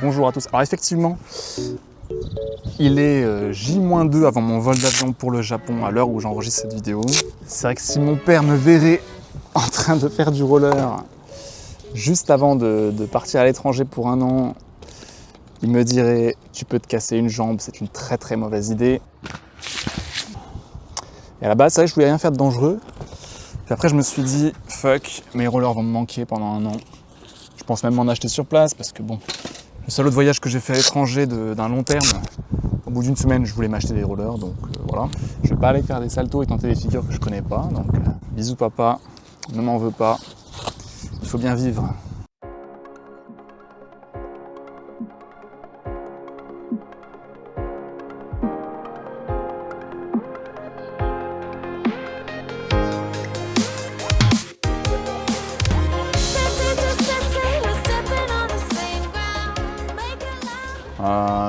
Bonjour à tous. Alors effectivement, il est J-2 avant mon vol d'avion pour le Japon à l'heure où j'enregistre cette vidéo. C'est vrai que si mon père me verrait en train de faire du roller juste avant de partir à l'étranger pour 1 an, il me dirait « tu peux te casser une jambe, c'est une très très mauvaise idée ». Et à la base, c'est vrai que je voulais rien faire de dangereux. Puis après, je me suis dit « fuck, mes rollers vont me manquer pendant 1 an ». Je pense même m'en acheter sur place parce que bon, le seul autre voyage que j'ai fait à l'étranger d'un long terme, au bout d'1 semaine, je voulais m'acheter des rollers, donc voilà. Je vais pas aller faire des saltos et tenter des figures que je connais pas, donc bisous papa, ne m'en veux pas, il faut bien vivre.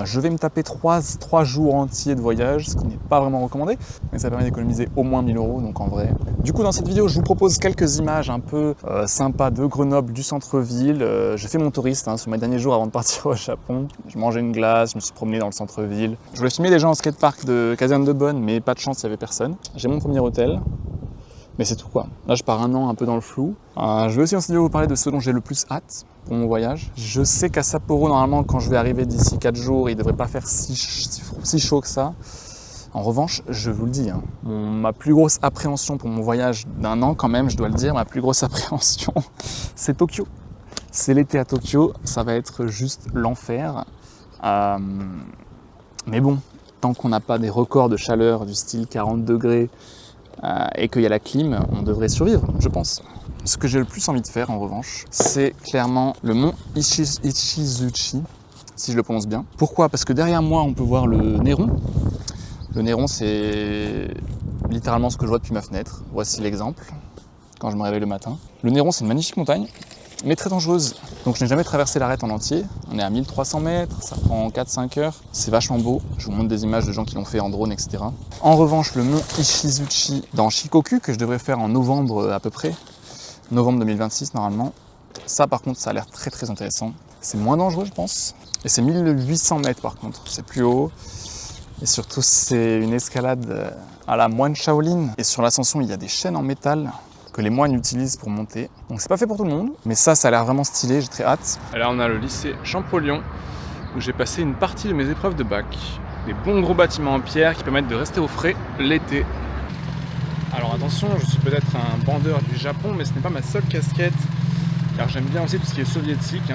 Je vais me taper 3 jours entiers de voyage, ce qui n'est pas vraiment recommandé, mais ça permet d'économiser au moins 1 000 €, donc en vrai. Du coup, dans cette vidéo, je vous propose quelques images un peu sympas de Grenoble, du centre-ville. J'ai fait mon touriste sur mes derniers jours avant de partir au Japon. Je mangeais une glace, je me suis promené dans le centre-ville. Je voulais filmer des gens au skatepark de Caserne de Bonne, mais pas de chance, il n'y avait personne. J'ai mon premier hôtel. Mais c'est tout quoi. Là, je pars 1 an un peu dans le flou. Je vais aussi en cette vidéo vous parler de ce dont j'ai le plus hâte pour mon voyage. Je sais qu'à Sapporo, normalement, quand je vais arriver d'ici 4 jours, il ne devrait pas faire si chaud que ça. En revanche, je vous le dis, ma plus grosse appréhension pour mon voyage d'1 an, quand même, je dois le dire, ma plus grosse appréhension, c'est Tokyo. C'est l'été à Tokyo, ça va être juste l'enfer. Mais bon, tant qu'on n'a pas des records de chaleur du style 40 degrés, et qu'il y a la clim, on devrait survivre, je pense. Ce que j'ai le plus envie de faire, en revanche, c'est clairement le mont Ichizuchi, si je le prononce bien. Pourquoi ? Parce que derrière moi, on peut voir le Néron. Le Néron, c'est littéralement ce que je vois depuis ma fenêtre. Voici l'exemple, quand je me réveille le matin. Le Néron, c'est une magnifique montagne, mais très dangereuse. Donc je n'ai jamais traversé l'arête en entier. On est à 1300 mètres, ça prend 4-5 heures. C'est vachement beau. Je vous montre des images de gens qui l'ont fait en drone, etc. En revanche, le mont Ichizuchi dans Shikoku, que je devrais faire en novembre à peu près, novembre 2026 normalement. Ça par contre, ça a l'air très très intéressant. C'est moins dangereux je pense. Et c'est 1800 mètres par contre, c'est plus haut. Et surtout c'est une escalade à la moine Shaolin. Et sur l'ascension, il y a des chaînes en métal que les moines utilisent pour monter. Donc c'est pas fait pour tout le monde, mais ça a l'air vraiment stylé, j'ai très hâte. Et là on a le lycée Champollion, où j'ai passé une partie de mes épreuves de bac. Des bons gros bâtiments en pierre qui permettent de rester au frais l'été. Alors attention, je suis peut-être un bandeur du Japon, mais ce n'est pas ma seule casquette, car j'aime bien aussi tout ce qui est soviétique.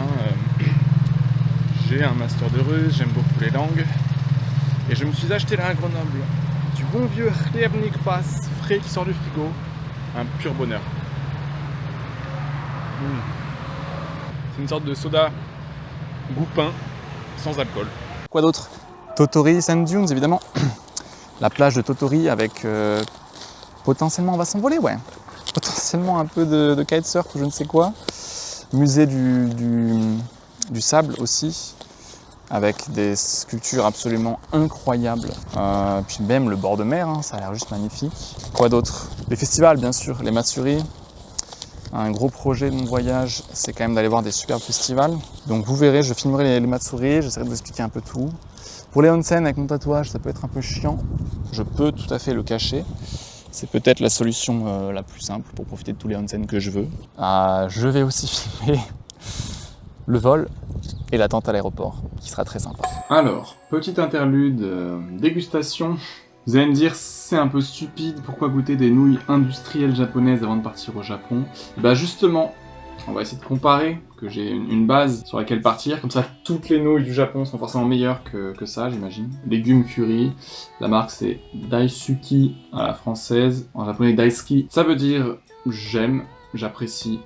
J'ai un master de russe, j'aime beaucoup les langues, et je me suis acheté là à Grenoble du bon vieux Chlebnik Pass frais qui sort du frigo. Un pur bonheur. C'est une sorte de soda goût pain, sans alcool. Quoi d'autre ? Totori Sand Dunes, évidemment. La plage de Totori avec potentiellement, on va s'envoler, ouais. Potentiellement un peu de kitesurf ou je ne sais quoi. Musée du sable aussi, avec des sculptures absolument incroyables. Puis même le bord de mer, ça a l'air juste magnifique. Quoi d'autre ? Les festivals, bien sûr, les Matsuri. Un gros projet de mon voyage, c'est quand même d'aller voir des superbes festivals. Donc vous verrez, je filmerai les Matsuri, j'essaierai de vous expliquer un peu tout. Pour les onsen avec mon tatouage, ça peut être un peu chiant. Je peux tout à fait le cacher. C'est peut-être la solution la plus simple pour profiter de tous les onsen que je veux. Je vais aussi filmer le vol et l'attente à l'aéroport, qui sera très sympa. Alors, petite interlude, dégustation. Vous allez me dire, c'est un peu stupide, pourquoi goûter des nouilles industrielles japonaises avant de partir au Japon ? Bah justement, on va essayer de comparer, que j'ai une base sur laquelle partir, comme ça toutes les nouilles du Japon sont forcément meilleures que ça, j'imagine. Légumes curry, la marque c'est Daisuki à la française, en japonais Daisuki. Ça veut dire j'aime, j'apprécie,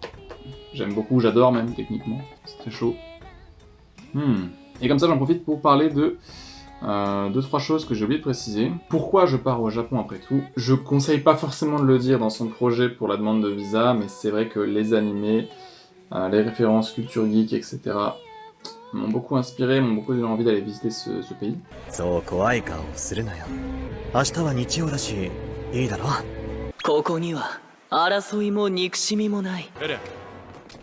j'aime beaucoup, j'adore même techniquement, c'est très chaud. Et comme ça j'en profite pour parler de 2-3 choses que j'ai oublié de préciser. Pourquoi je pars au Japon après tout ? Je conseille pas forcément de le dire dans son projet pour la demande de visa, mais c'est vrai que les animés, les références culture geek, etc. m'ont beaucoup inspiré, m'ont beaucoup donné envie d'aller visiter ce pays. そう怖い顔するなよ。明日は日曜だし、いいだろ。ここには争いも憎しみもない。エレン、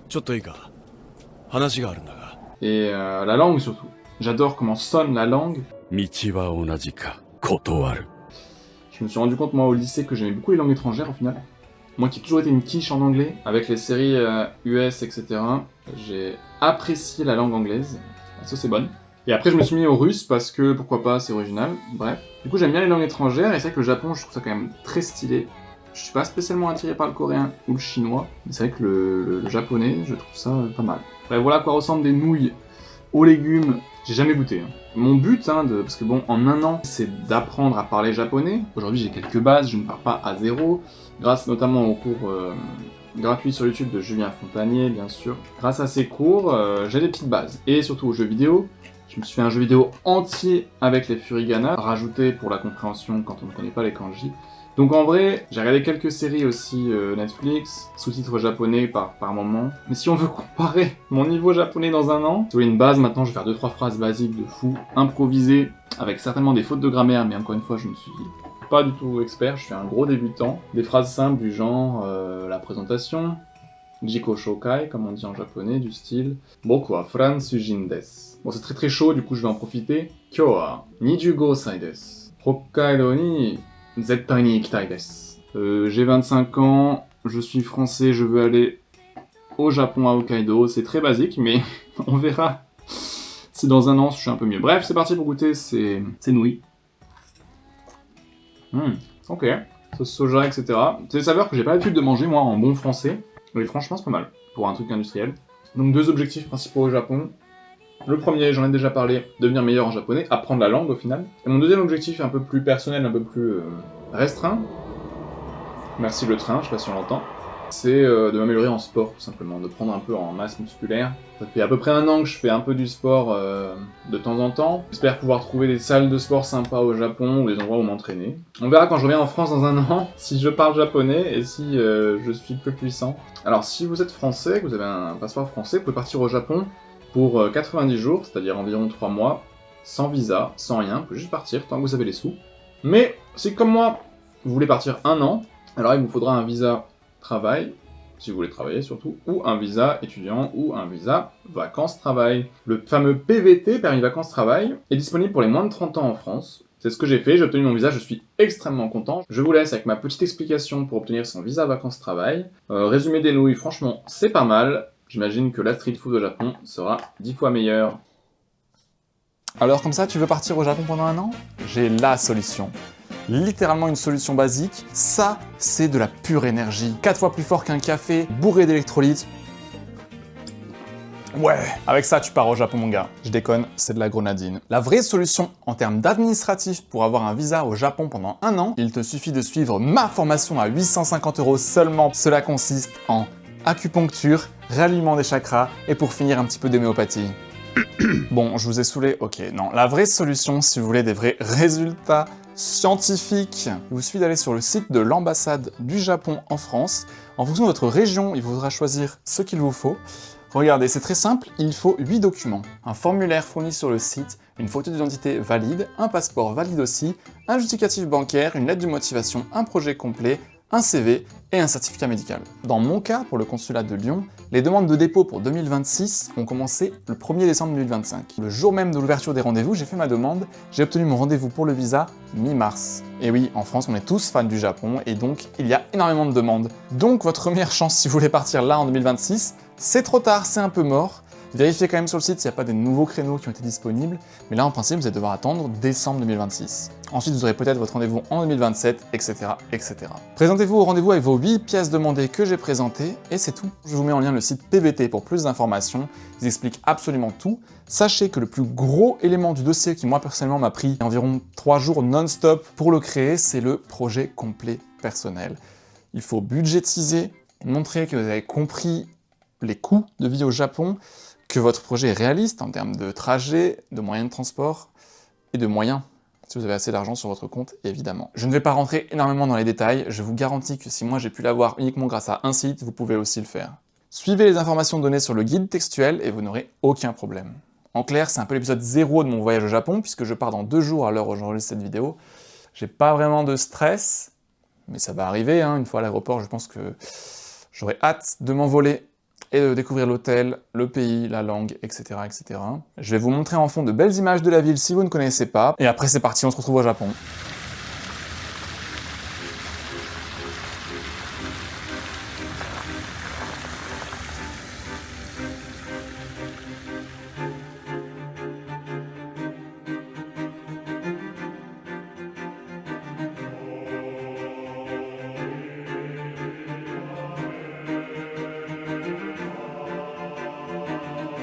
ちょっといいか。話があるんだが。et la langue surtout. J'adore comment sonne la langue. 道は同じか断る Je me suis rendu compte moi au lycée que j'aimais beaucoup les langues étrangères au final. Moi qui ai toujours été une quiche en anglais, avec les séries US, etc., j'ai apprécié la langue anglaise. Ça c'est bonne. Et après je me suis mis au russe parce que pourquoi pas, c'est original. Bref. Du coup j'aime bien les langues étrangères et c'est vrai que le Japon je trouve ça quand même très stylé. Je suis pas spécialement attiré par le coréen ou le chinois, mais c'est vrai que le japonais, je trouve ça pas mal. Bref, voilà à quoi ressemblent des nouilles aux légumes. J'ai jamais goûté. Mon but, parce que bon, en un an, c'est d'apprendre à parler japonais. Aujourd'hui, j'ai quelques bases, je ne pars pas à zéro, grâce notamment aux cours gratuits sur YouTube de Julien Fontanier, bien sûr. Grâce à ces cours, j'ai des petites bases. Et surtout aux jeux vidéo. Je me suis fait un jeu vidéo entier avec les furigana, rajouté pour la compréhension quand on ne connaît pas les kanji. Donc en vrai, j'ai regardé quelques séries aussi Netflix, sous-titres japonais par moment. Mais si on veut comparer mon niveau japonais dans un an, sur une base maintenant, je vais faire 2-3 phrases basiques de fou, improvisées, avec certainement des fautes de grammaire, mais encore une fois, je ne suis pas du tout expert, je suis un gros débutant. Des phrases simples du genre la présentation, Jiko Shokai, comme on dit en japonais, du style Boku wa Fran Sujin desu. Bon, c'est très chaud, du coup je vais en profiter. Kyou wa 25 sai desu. Hokkaido ni zettai ni ikitai desu. J'ai 25 ans, je suis français, je veux aller au Japon à Hokkaido. C'est très basique, mais on verra si dans un an je suis un peu mieux. Bref, c'est parti pour goûter ces nouilles. Ok. Sauce soja, etc. C'est des saveurs que j'ai pas l'habitude de manger, moi, en bon français. Mais franchement, c'est pas mal pour un truc industriel. Donc, 2 objectifs principaux au Japon. Le premier, j'en ai déjà parlé, devenir meilleur en japonais, apprendre la langue au final. Et mon deuxième objectif est un peu plus personnel, un peu plus restreint. Merci le train, je sais pas si on l'entend. C'est de m'améliorer en sport, tout simplement, de prendre un peu en masse musculaire. Ça fait à peu près un an que je fais un peu du sport de temps en temps. J'espère pouvoir trouver des salles de sport sympas au Japon, ou des endroits où m'entraîner. On verra quand je reviens en France dans un an, si je parle japonais et si je suis plus puissant. Alors si vous êtes français, que vous avez un passeport français, vous pouvez partir au Japon pour 90 jours, c'est-à-dire environ 3 mois, sans visa, sans rien, vous pouvez juste partir tant que vous avez les sous. Mais si comme moi, vous voulez partir un an, alors il vous faudra un visa travail, si vous voulez travailler surtout, ou un visa étudiant, ou un visa vacances-travail. Le fameux PVT, permis vacances-travail, est disponible pour les moins de 30 ans en France. C'est ce que j'ai fait, j'ai obtenu mon visa, je suis extrêmement content. Je vous laisse avec ma petite explication pour obtenir son visa vacances-travail. Résumé des nouilles, franchement, c'est pas mal. J'imagine que la street food au Japon sera 10 fois meilleure. Alors comme ça, tu veux partir au Japon pendant un an? J'ai la solution. Littéralement une solution basique. Ça, c'est de la pure énergie. 4 fois plus fort qu'un café, bourré d'électrolytes. Ouais, avec ça, tu pars au Japon, mon gars. Je déconne, c'est de la grenadine. La vraie solution en termes d'administratif pour avoir un visa au Japon pendant un an, il te suffit de suivre ma formation à 850 € seulement. Cela consiste en acupuncture, ralliement des chakras et pour finir un petit peu d'homéopathie. Bon, je vous ai saoulé, ok, non. La vraie solution, si vous voulez des vrais résultats scientifiques, il vous suffit d'aller sur le site de l'ambassade du Japon en France. En fonction de votre région, il vous faudra choisir ce qu'il vous faut. Regardez, c'est très simple, il faut 8 documents. Un formulaire fourni sur le site, une photo d'identité valide, un passeport valide aussi, un justificatif bancaire, une lettre de motivation, un projet complet, un CV et un certificat médical. Dans mon cas, pour le consulat de Lyon, les demandes de dépôt pour 2026 ont commencé le 1er décembre 2025. Le jour même de l'ouverture des rendez-vous, j'ai fait ma demande, j'ai obtenu mon rendez-vous pour le visa mi-mars. Et oui, en France, on est tous fans du Japon et donc il y a énormément de demandes. Donc votre première chance si vous voulez partir là en 2026, c'est trop tard, c'est un peu mort. Vérifiez quand même sur le site s'il n'y a pas des nouveaux créneaux qui ont été disponibles, mais là en principe vous allez devoir attendre décembre 2026. Ensuite vous aurez peut-être votre rendez-vous en 2027, etc. etc. Présentez-vous au rendez-vous avec vos 8 pièces demandées que j'ai présentées, et c'est tout. Je vous mets en lien le site PVT pour plus d'informations, ils expliquent absolument tout. Sachez que le plus gros élément du dossier qui moi personnellement m'a pris environ 3 jours non-stop pour le créer, c'est le projet complet personnel. Il faut budgétiser, montrer que vous avez compris les coûts de vie au Japon, que votre projet est réaliste en termes de trajet, de moyens de transport et de moyens, si vous avez assez d'argent sur votre compte, évidemment. Je ne vais pas rentrer énormément dans les détails, je vous garantis que si moi j'ai pu l'avoir uniquement grâce à un site, vous pouvez aussi le faire. Suivez les informations données sur le guide textuel et vous n'aurez aucun problème. En clair, c'est un peu l'épisode 0 de mon voyage au Japon, puisque je pars dans 2 jours à l'heure où j'enregistre cette vidéo. J'ai pas vraiment de stress, mais ça va arriver, hein. Une fois à l'aéroport, je pense que j'aurai hâte de m'envoler et de découvrir l'hôtel, le pays, la langue, etc., etc. Je vais vous montrer en fond de belles images de la ville si vous ne connaissez pas. Et après c'est parti, on se retrouve au Japon.